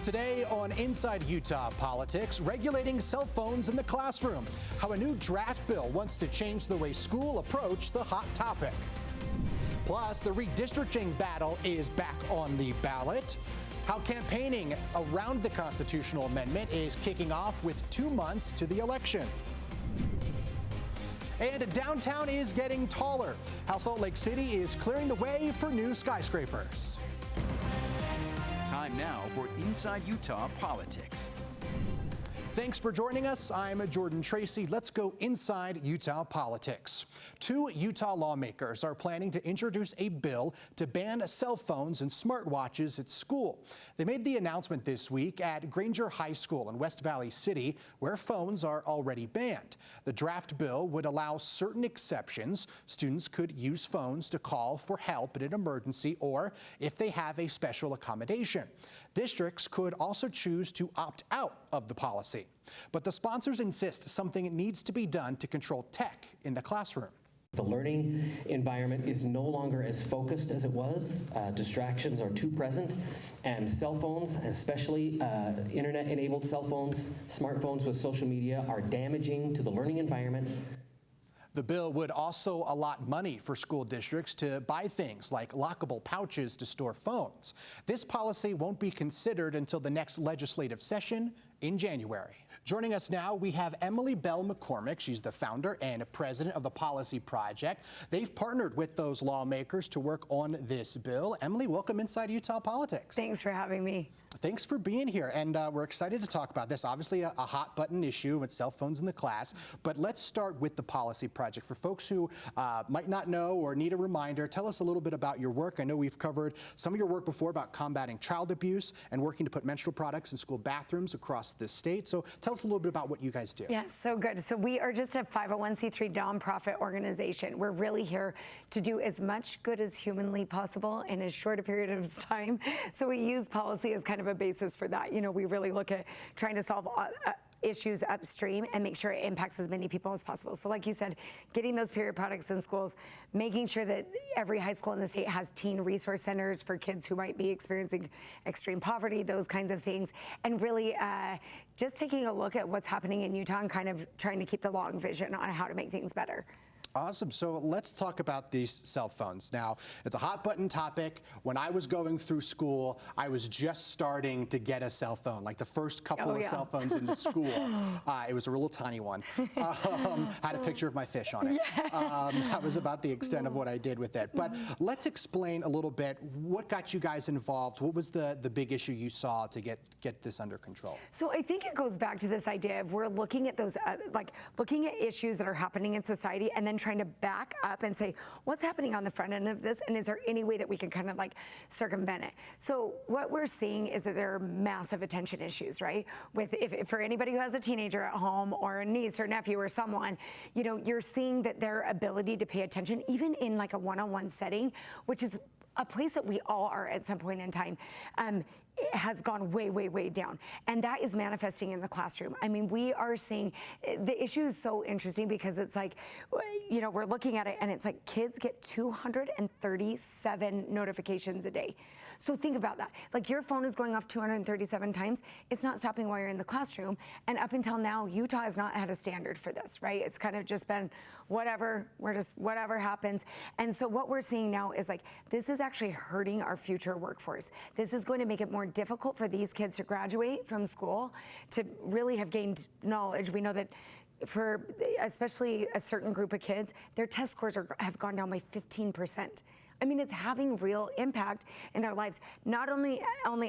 Today on Inside Utah Politics, regulating cell phones in the classroom, how a new draft bill wants to change the way school approach the hot topic. Plus, the redistricting battle is back on the ballot. How campaigning around the constitutional amendment is kicking off with 2 months to the election. And downtown is getting taller. How Salt Lake City is clearing the way for new skyscrapers. Time now for Inside Utah Politics. Thanks for joining us. I'm Jordan Tracy. Let's go inside Utah politics. 2 Utah lawmakers are planning to introduce a bill to ban cell phones and smartwatches at school. They made the announcement this week at Granger High School in West Valley City, where phones are already banned. The draft bill would allow certain exceptions. Students could use phones to call for help in an emergency or if they have a special accommodation. Districts could also choose to opt out of the policy. But the sponsors insist something needs to be done to control tech in the classroom. The learning environment is no longer as focused as it was. Distractions are too present, and cell phones, especially internet-enabled cell phones, smartphones with social media, are damaging to the learning environment. The bill would also allot money for school districts to buy things like lockable pouches to store phones. This policy won't be considered until the next legislative session in January. Joining us now, we have Emily Bell McCormick. She's the founder and president of the Policy Project. They've partnered with those lawmakers to work on this bill. Emily, welcome inside Utah Politics. Thanks for having me. Thanks for being here, and we're excited to talk about this. Obviously a hot button issue with cell phones in the class, but let's start with the Policy Project. For folks who might not know or need a reminder, tell us a little bit about your work. I know we've covered some of your work before about combating child abuse and working to put menstrual products in school bathrooms across the state. So tell us a little bit about what you guys do. Yeah, so good. So we are just a 501c3 nonprofit organization. We're really here to do as much good as humanly possible in as short a period of time. So we use policy as kind of a basis for that. You know, we really look at trying to solve issues upstream and make sure it impacts as many people as possible. So like you said, getting those period products in schools, making sure that every high school in the state has teen resource centers for kids who might be experiencing extreme poverty, those kinds of things, and really just taking a look at what's happening in Utah and kind of trying to keep the long vision on how to make things better. Awesome. So let's talk about these cell phones. Now, it's a hot button topic. When I was going through school, I was just starting to get a cell phone, like the first couple of cell phones into school. It was a little tiny one. Had a picture of my fish on it. That was about the extent of what I did with it. But let's explain a little bit what got you guys involved. What was the big issue you saw to get this under control? So I think it goes back to this idea of we're looking at those, looking at issues that are happening in society and then trying to back up and say, what's happening on the front end of this, and is there any way that we can kind of like circumvent it? So what we're seeing is that there are massive attention issues, right? With if for anybody who has a teenager at home or a niece or nephew or someone, you know, you're seeing that their ability to pay attention, even in like a one-on-one setting, which is a place that we all are at some point in time, it has gone way, way, way down. And that is manifesting in the classroom. I mean, we are seeing, the issue is so interesting because it's like, you know, we're looking at it and it's like kids get 237 notifications a day. So think about that. Like your phone is going off 237 times. It's not stopping while you're in the classroom. And up until now, Utah has not had a standard for this, right? It's kind of just been whatever, whatever happens. And so what we're seeing now is like, this is actually hurting our future workforce. This is going to make it more difficult for these kids to graduate from school, to really have gained knowledge. We know that for especially a certain group of kids, their test scores have gone down by 15%. I mean, it's having real impact in their lives, not only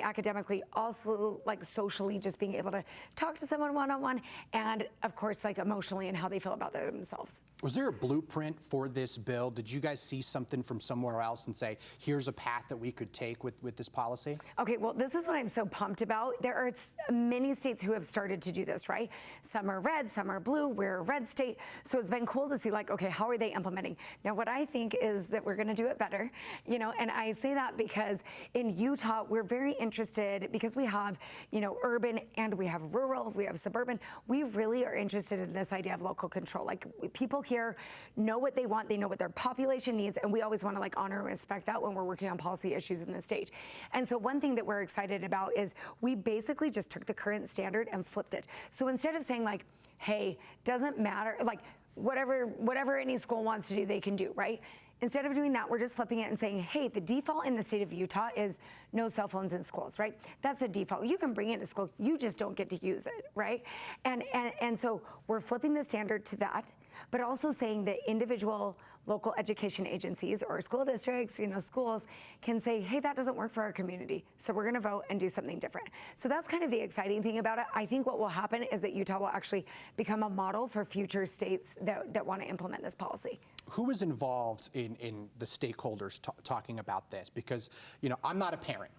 academically, also like socially, just being able to talk to someone one-on-one, and of course, like emotionally and how they feel about themselves. Was there a blueprint for this bill? Did you guys see something from somewhere else and say, here's a path that we could take with this policy? Okay, well, this is what I'm so pumped about. There are many states who have started to do this, right? Some are red, some are blue. We're a red state. So it's been cool to see like, okay, how are they implementing? Now, what I think is that we're gonna do it better. better, you know, and I say that because in Utah, we're very interested because we have, you know, urban and we have rural, we have suburban. We really are interested in this idea of local control. Like people here know what they want, they know what their population needs, and we always want to like honor and respect that when we're working on policy issues in the state. And so one thing that we're excited about is we basically just took the current standard and flipped it. So instead of saying like, hey, doesn't matter, like whatever any school wants to do, they can do, right? Instead of doing that, we're just flipping it and saying, hey, the default in the state of Utah is no cell phones in schools, right? That's a default. You can bring it to school, you just don't get to use it, right? And so we're flipping the standard to that, but also saying that individual local education agencies or school districts, you know, schools can say, hey, that doesn't work for our community, so we're gonna vote and do something different. So that's kind of the exciting thing about it. I think what will happen is that Utah will actually become a model for future states that wanna implement this policy. Who is involved in the stakeholders talking about this? Because, you know, I'm not a parent.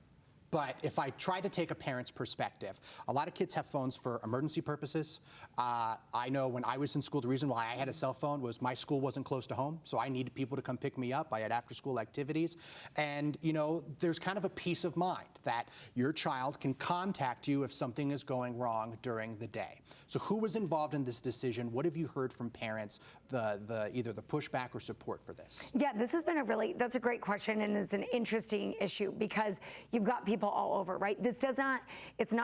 But if I try to take a parent's perspective, a lot of kids have phones for emergency purposes. I know when I was in school, the reason why I had a cell phone was my school wasn't close to home, so I needed people to come pick me up. I had after-school activities. And, you know, there's kind of a peace of mind that your child can contact you if something is going wrong during the day. So who was involved in this decision? What have you heard from parents, either the pushback or support for this? Yeah, this has been that's a great question, and it's an interesting issue because you've got people all over, right? It's not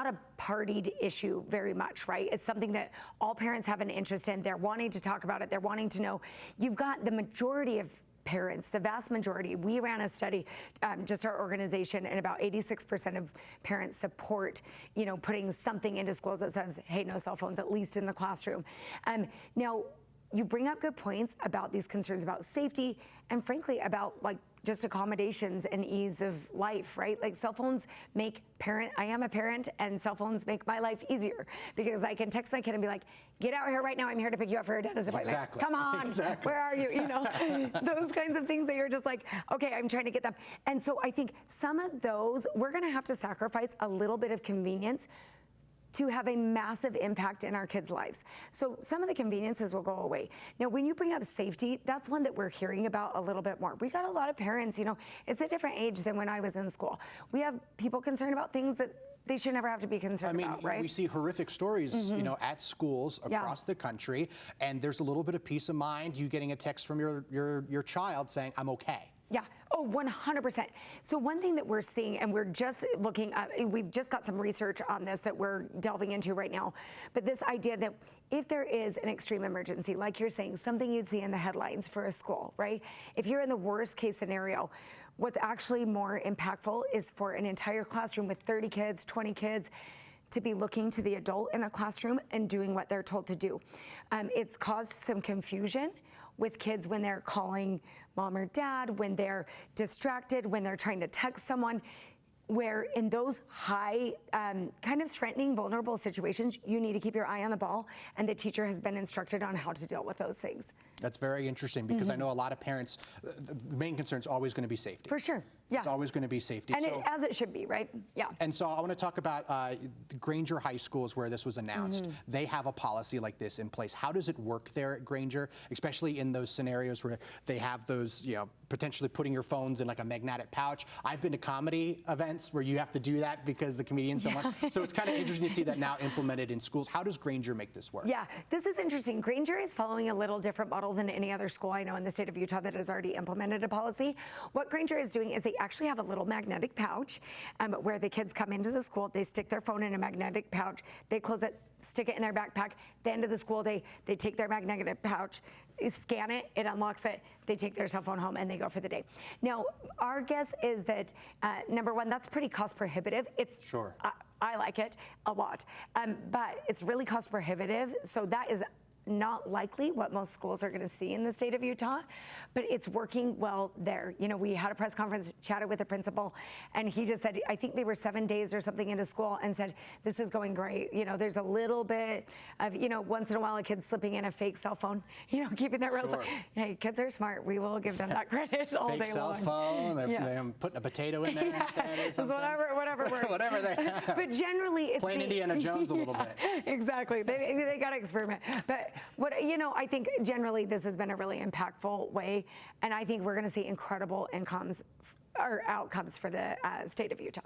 a partied issue very much, right? It's something that all parents have an interest in. They're wanting to talk about it. They're wanting to know. You've got the majority of parents, the vast majority. We ran a study, just our organization, and about 86% of parents support, you know, putting something into schools that says, hey, no cell phones, at least in the classroom. Now, you bring up good points about these concerns about safety and frankly about like just accommodations and ease of life, right? Like cell phones I am a parent, and cell phones make my life easier because I can text my kid and be like, get out here right now, I'm here to pick you up for a dentist appointment. Exactly. Come on, exactly. Where are you? You know, those kinds of things that you're just like, okay, I'm trying to get them. And so I think some of those, we're gonna have to sacrifice a little bit of convenience to have a massive impact in our kids' lives. So some of the conveniences will go away. Now, when you bring up safety, that's one that we're hearing about a little bit more. We got a lot of parents, you know, it's a different age than when I was in school. We have people concerned about things that they should never have to be concerned about, right? We see horrific stories, you know, at schools across the country, and there's a little bit of peace of mind, you getting a text from your child saying, I'm okay. Yeah. Oh, 100%. So one thing that we're seeing, and we're just looking at, we've just got some research on this that we're delving into right now, but this idea that if there is an extreme emergency, like you're saying, something you'd see in the headlines for a school, right? If you're in the worst case scenario, what's actually more impactful is for an entire classroom with 30 kids, 20 kids, to be looking to the adult in a classroom and doing what they're told to do. It's caused some confusion with kids when they're calling mom or dad, when they're distracted, when they're trying to text someone, where in those high, kind of threatening, vulnerable situations, you need to keep your eye on the ball, and the teacher has been instructed on how to deal with those things. That's very interesting because I know a lot of parents, the main concern is always going to be safety. For sure, yeah. It's always going to be safety. And as it should be, right? Yeah. And so I want to talk about Granger High Schools, where this was announced. They have a policy like this in place. How does it work there at Granger, especially in those scenarios where they have those, you know, potentially putting your phones in like a magnetic pouch? I've been to comedy events where you have to do that because the comedians don't want. So it's kind of interesting to see that now implemented in schools. How does Granger make this work? Yeah, this is interesting. Granger is following a little different model than any other school I know in the state of Utah that has already implemented a policy. What Granger is doing is they actually have a little magnetic pouch where the kids come into the school, they stick their phone in a magnetic pouch, they close it, stick it in their backpack. At the end of the school day, they take their magnetic pouch, scan it, it unlocks it, they take their cell phone home, and they go for the day. Now, our guess is that, number one, that's pretty cost prohibitive. It's Sure. I like it a lot, but it's really cost prohibitive, so that is not likely what most schools are going to see in the state of Utah, but it's working well there. You know, we had a press conference, chatted with the principal, and he just said, I think they were 7 days or something into school, and said, this is going great. You know, there's a little bit of, you know, once in a while a kid's slipping in a fake cell phone, you know, keeping that real. Sure. Hey, kids are smart. We will give them that credit all Fake day cell long. phone, they're putting a potato in there instead or something. Whatever works. Whatever they But generally it's playing Indiana Jones a little bit. Exactly. They got to experiment. But I think generally this has been a really impactful way, and I think we're going to see incredible outcomes for the state of Utah.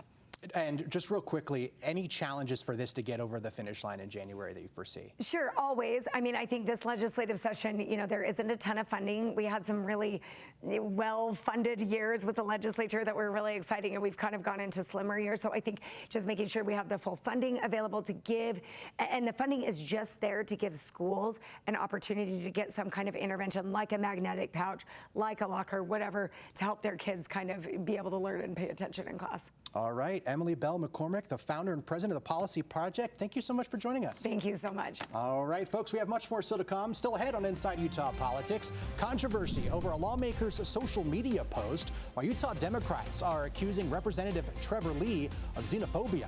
And just real quickly, any challenges for this to get over the finish line in January that you foresee? Sure, always. I mean, I think this legislative session, there isn't a ton of funding. We had some really well-funded years with the legislature that were really exciting, and we've kind of gone into slimmer years. So I think just making sure we have the full funding available to give, and the funding is just there to give schools an opportunity to get some kind of intervention, like a magnetic pouch, like a locker, whatever, to help their kids kind of be able to learn and pay attention in class. All right, Emily Bell McCormick, the founder and president of the Policy Project, thank you so much for joining us. Thank you so much. All right, folks, we have much more still to come. Still ahead on Inside Utah Politics, controversy over a lawmaker's social media post, while Utah Democrats are accusing Representative Trevor Lee of xenophobia.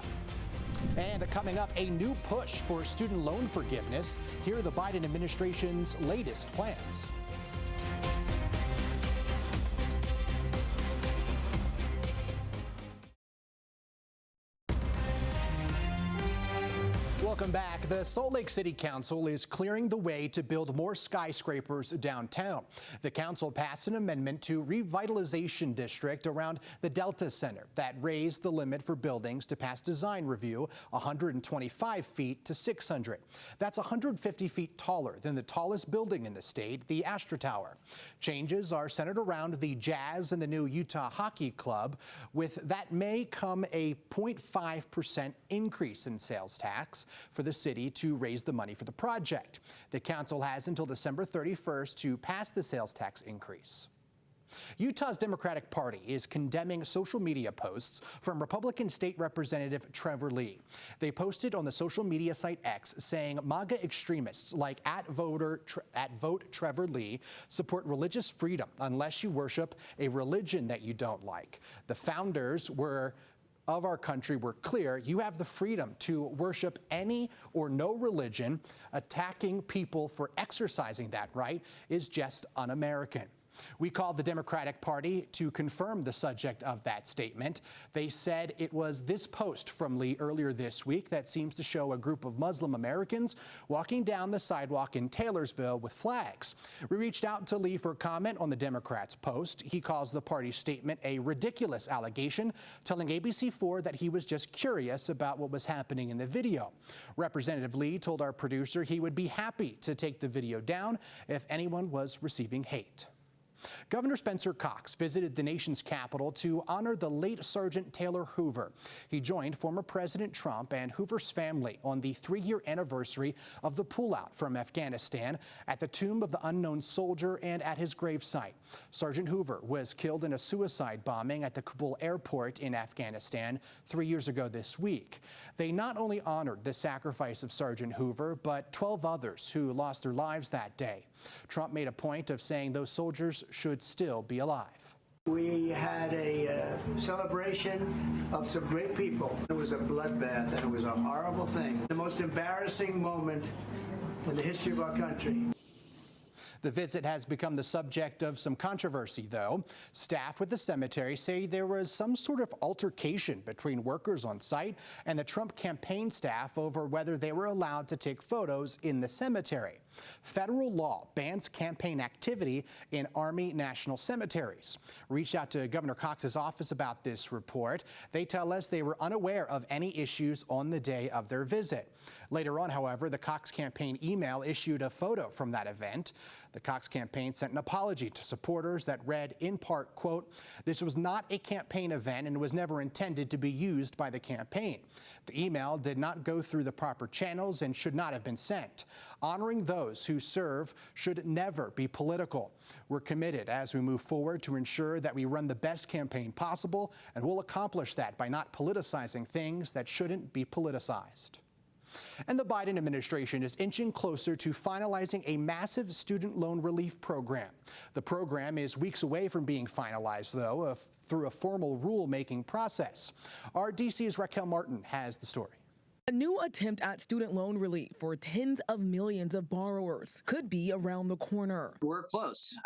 And coming up, a new push for student loan forgiveness. Here are the Biden administration's latest plans. Welcome back. The Salt Lake City Council is clearing the way to build more skyscrapers downtown. The council passed an amendment to revitalization district around the Delta Center that raised the limit for buildings to pass design review 125 feet to 600. That's 150 feet taller than the tallest building in the state, the Astra Tower. Changes are centered around the Jazz and the new Utah Hockey Club. With that may come a 0.5% increase in sales tax for the city to raise the money for the project. The council has until December 31st to pass the sales tax increase. Utah's Democratic Party is condemning social media posts from Republican State Representative Trevor Lee. They posted on the social media site X saying MAGA extremists like @Vote Trevor Lee support religious freedom unless you worship a religion that you don't like. The founders of our country were clear: you have the freedom to worship any or no religion. Attacking people for exercising that right is just un-American. We called the Democratic Party to confirm the subject of that statement. They said it was this post from Lee earlier this week that seems to show a group of Muslim Americans walking down the sidewalk in Taylorsville with flags. We reached out to Lee for comment on the Democrats' post. He calls the party's statement a ridiculous allegation, telling ABC4 that he was just curious about what was happening in the video. Representative Lee told our producer he would be happy to take the video down if anyone was receiving hate. Governor Spencer Cox visited the nation's capital to honor the late Sergeant Taylor Hoover. He joined former President Trump and Hoover's family on the 3-year anniversary of the pullout from Afghanistan at the Tomb of the Unknown Soldier and at his gravesite. Sergeant Hoover was killed in a suicide bombing at the Kabul airport in Afghanistan 3 years ago this week. They not only honored the sacrifice of Sergeant Hoover, but 12 others who lost their lives that day. Trump made a point of saying those soldiers should still be alive. We had a celebration of some great people. It was a bloodbath, and it was a horrible thing. The most embarrassing moment in the history of our country. The visit has become the subject of some controversy, though. Staff with the cemetery say there was some sort of altercation between workers on site and the Trump campaign staff over whether they were allowed to take photos in the cemetery. Federal law bans campaign activity in Army national cemeteries. Reached out to Governor Cox's office about this report. They tell us they were unaware of any issues on the day of their visit. Later on, however, the Cox campaign email issued a photo from that event. The Cox campaign sent an apology to supporters that read, in part, quote, "This was not a campaign event and was never intended to be used by the campaign. The email did not go through the proper channels and should not have been sent. Honoring those who serve should never be political. We're committed as we move forward to ensure that we run the best campaign possible, and we'll accomplish that by not politicizing things that shouldn't be politicized." And the Biden administration is inching closer to finalizing a massive student loan relief program. The program is weeks away from being finalized, though, through a formal rulemaking process. Our DC's Raquel Martin has the story. A new attempt at student loan relief for tens of millions of borrowers could be around the corner. We're close.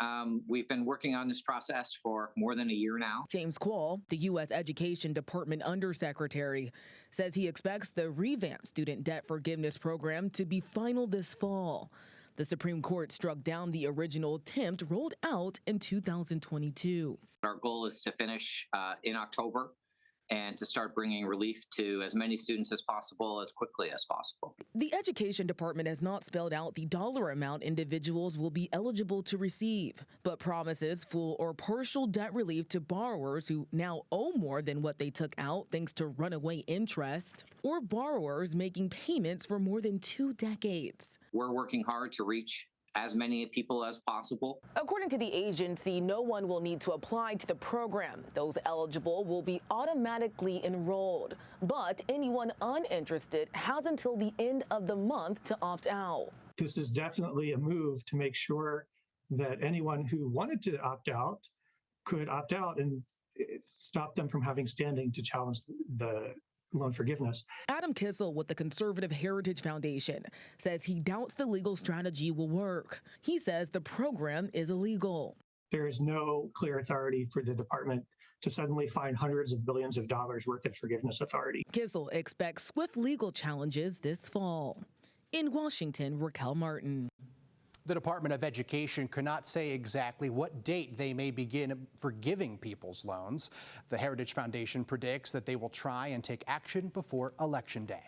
We've been working on this process for more than a year now. James Quall, the U.S. Education Department Undersecretary, says he expects the revamped student debt forgiveness program to be final this fall. The Supreme Court struck down the original attempt rolled out in 2022. Our goal is to finish in October and to start bringing relief to as many students as possible, as quickly as possible. The Education Department has not spelled out the dollar amount individuals will be eligible to receive, but promises full or partial debt relief to borrowers who now owe more than what they took out thanks to runaway interest, or borrowers making payments for more than 2 decades. We're working hard to reach as many people as possible. According to the agency, no one will need to apply to the program. Those eligible will be automatically enrolled, but anyone uninterested has until the end of the month to opt out. This is definitely a move to make sure that anyone who wanted to opt out could opt out and stop them from having standing to challenge the loan forgiveness. Adam Kissel with the Conservative Heritage Foundation says he doubts the legal strategy will work. He says the program is illegal. There is no clear authority for the department to suddenly find hundreds of billions of dollars worth of forgiveness authority. Kissel expects swift legal challenges this fall. In Washington, Raquel Martin. The Department of Education could not say exactly what date they may begin forgiving people's loans. The Heritage Foundation predicts that they will try and take action before Election Day.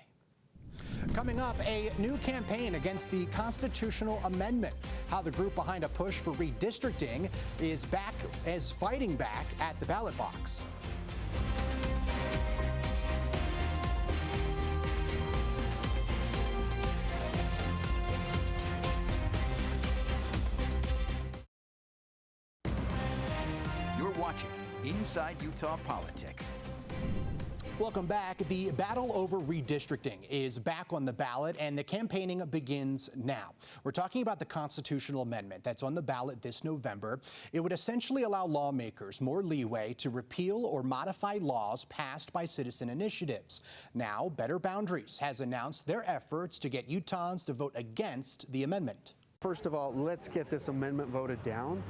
Coming up, a new campaign against the constitutional amendment. How the group behind a push for redistricting is fighting back at the ballot box. Watching Inside Utah Politics. Welcome back. The battle over redistricting is back on the ballot, and the campaigning begins now. We're talking about the constitutional amendment that's on the ballot this November. It would essentially allow lawmakers more leeway to repeal or modify laws passed by citizen initiatives. Now, Better Boundaries has announced their efforts to get Utahns to vote against the amendment. First of all, let's get this amendment voted down.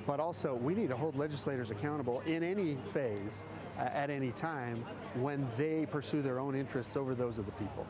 But also, we need to hold legislators accountable in any phase, at any time, when they pursue their own interests over those of the people.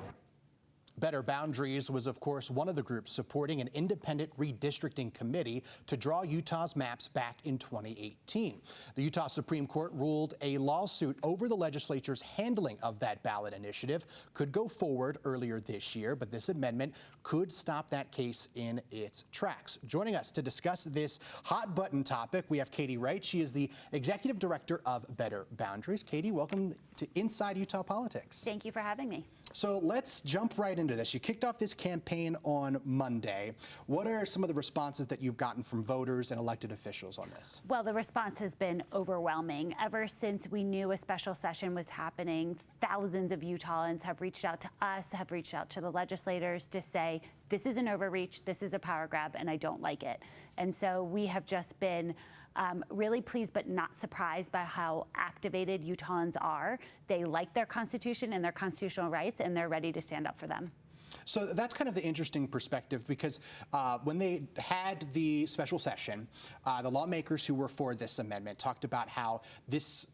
Better Boundaries was, of course, one of the groups supporting an independent redistricting committee to draw Utah's maps back in 2018. The Utah Supreme Court ruled a lawsuit over the legislature's handling of that ballot initiative could go forward earlier this year, but this amendment could stop that case in its tracks. Joining us to discuss this hot button topic, we have Katie Wright. She is the executive director of Better Boundaries. Katie, welcome to Inside Utah Politics. Thank you for having me. So let's jump right into this. You kicked off this campaign on Monday. What are some of the responses that you've gotten from voters and elected officials on this? Well, the response has been overwhelming. Ever since we knew a special session was happening, thousands of Utahns have reached out to us, have reached out to the legislators to say, this is an overreach, this is a power grab, and I don't like it. And so we have just been really pleased but not surprised by how activated Utahns are. They like their Constitution and their constitutional rights, and they're ready to stand up for them. So that's kind of the interesting perspective, because when they had the special session, the lawmakers who were for this amendment talked about how this,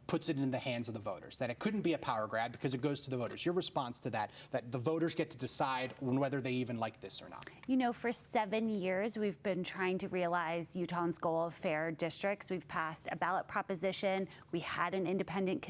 puts it in the hands of the voters, that it couldn't be a power grab because it goes to the voters. Your response to that the voters get to decide whether they even like this or not? For 7 years, we've been trying to realize Utahns' goal of fair districts. We've passed a ballot proposition. We had an independent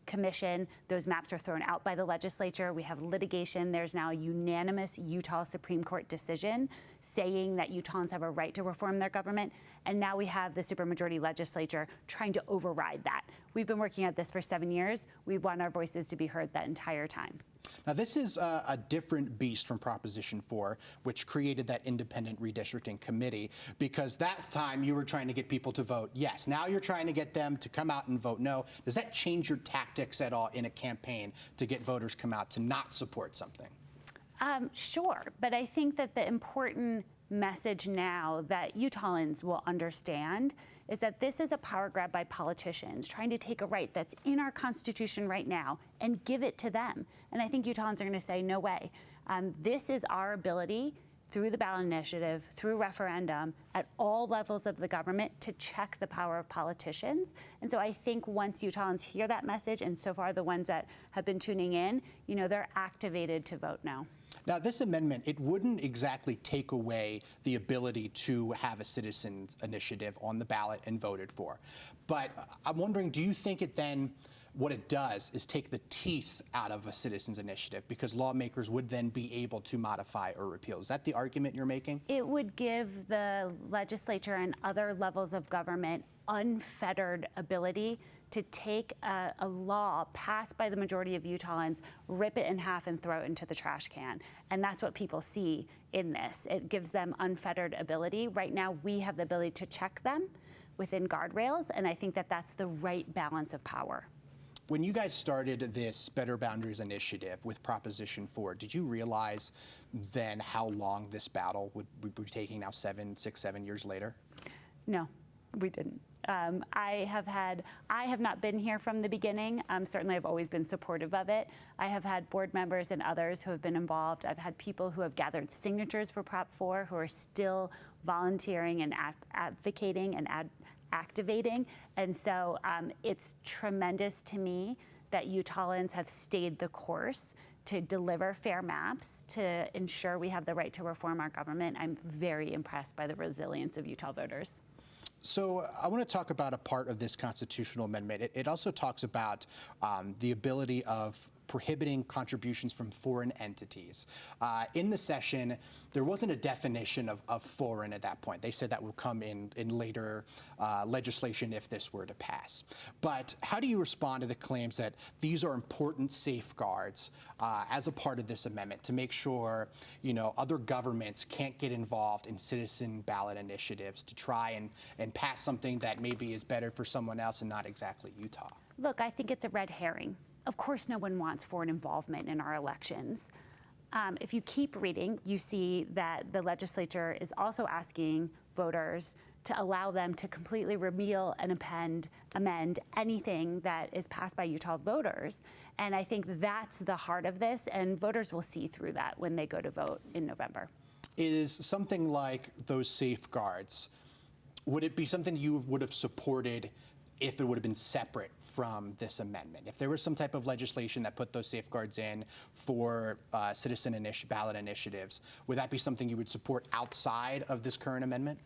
commission. Those maps are thrown out by the legislature. We have litigation. There's now a unanimous Utah Supreme Court decision saying that Utahns have a right to reform their government. And now we have the supermajority legislature trying to override that. We've been working at this for 7 years. We want our voices to be heard that entire time. Now, this is a different beast from Proposition 4, which created that independent redistricting committee, because that time you were trying to get people to vote yes. Now you're trying to get them to come out and vote no. Does that change your tactics at all in a campaign to get voters come out to not support something? Sure, but I think that the important message now that Utahns will understand is that this is a power grab by politicians trying to take a right that's in our Constitution right now and give it to them. And I think Utahns are going to say, no way. This is our ability through the ballot initiative, through referendum, at all levels of the government to check the power of politicians. And so I think once Utahns hear that message, and so far the ones that have been tuning in, they're activated to vote no. Now, this amendment, it wouldn't exactly take away the ability to have a citizens initiative on the ballot and voted for. But I'm wondering, do you think it then, what it does is take the teeth out of a citizens initiative because lawmakers would then be able to modify or repeal? Is that the argument you're making? It would give the legislature and other levels of government unfettered ability to take a law passed by the majority of Utahns, rip it in half and throw it into the trash can. And that's what people see in this. It gives them unfettered ability. Right now, we have the ability to check them within guardrails, and I think that that's the right balance of power. When you guys started this Better Boundaries initiative with Proposition 4, did you realize then how long this battle would be taking now 6, 7 years later? No, we didn't. I have not been here from the beginning. Certainly, I've always been supportive of it. I have had board members and others who have been involved. I've had people who have gathered signatures for Prop 4 who are still volunteering and advocating and activating. And so it's tremendous to me that Utahns have stayed the course to deliver fair maps, to ensure we have the right to reform our government. I'm very impressed by the resilience of Utah voters. So I want to talk about a part of this constitutional amendment. It also talks about the ability of prohibiting contributions from foreign entities. In the session, there wasn't a definition of foreign at that point. They said that will come in later legislation if this were to pass. But how do you respond to the claims that these are important safeguards as a part of this amendment to make sure, other governments can't get involved in citizen ballot initiatives to try and pass something that maybe is better for someone else and not exactly Utah? Look, I think it's a red herring. Of course, no one wants foreign involvement in our elections. If you keep reading, you see that the legislature is also asking voters to allow them to completely repeal and amend anything that is passed by Utah voters. And I think that's the heart of this, and voters will see through that when they go to vote in November. Is something like those safeguards, would it be something you would have supported if it would have been separate from this amendment? If there was some type of legislation that put those safeguards in for citizen ballot initiatives, would that be something you would support outside of this current amendment?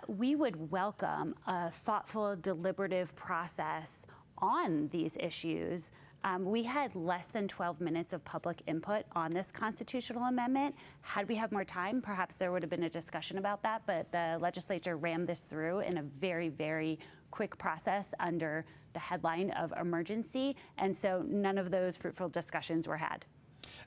We would welcome a thoughtful, deliberative process on these issues. We had less than 12 minutes of public input on this constitutional amendment. Had we had more time, perhaps there would have been a discussion about that, but the legislature rammed this through in a very, very quick process under the headline of emergency, and so none of those fruitful discussions were had.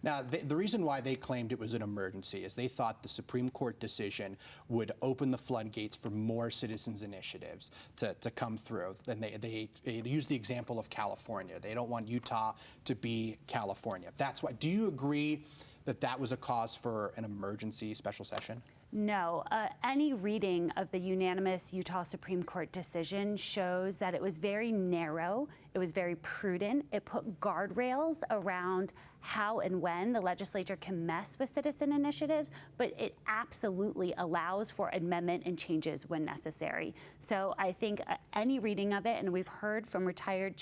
Now, the reason why they claimed it was an emergency is they thought the Supreme Court decision would open the floodgates for more citizens' initiatives to come through. And they used the example of California. They don't want Utah to be California. That's why. Do you agree that that was a cause for an emergency special session? No. Any reading of the unanimous Utah Supreme Court decision shows that it was very narrow. It was very prudent. It put guardrails around how and when the legislature can mess with citizen initiatives, but it absolutely allows for amendment and changes when necessary. So I think any reading of it, and we've heard from retired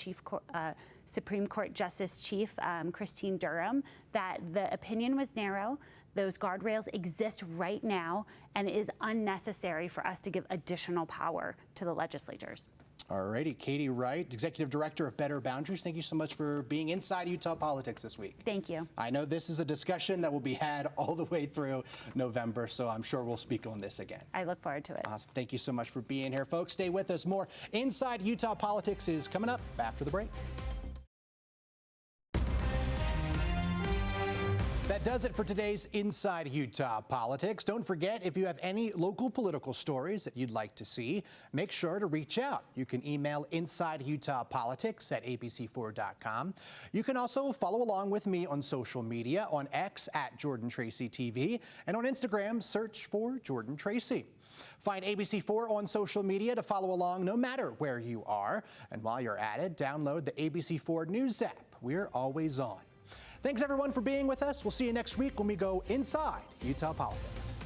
Supreme Court Justice Chief Christine Durham, that the opinion was narrow. Those guardrails exist right now, and it is unnecessary for us to give additional power to the legislatures. All righty, Katie Wright, Executive Director of Better Boundaries, thank you so much for being inside Utah politics this week. Thank you. I know this is a discussion that will be had all the way through November, so I'm sure we'll speak on this again. I look forward to it. Awesome. Thank you so much for being here, folks. Stay with us. More Inside Utah Politics is coming up after the break. That does it for today's Inside Utah Politics. Don't forget, if you have any local political stories that you'd like to see, make sure to reach out. You can email InsideUtahPolitics@abc4.com. You can also follow along with me on social media, on X @JordanTracyTV, and on Instagram, search for Jordan Tracy. Find ABC4 on social media to follow along no matter where you are. And while you're at it, download the ABC4 News app. We're always on. Thanks, everyone, for being with us. We'll see you next week when we go inside Utah politics.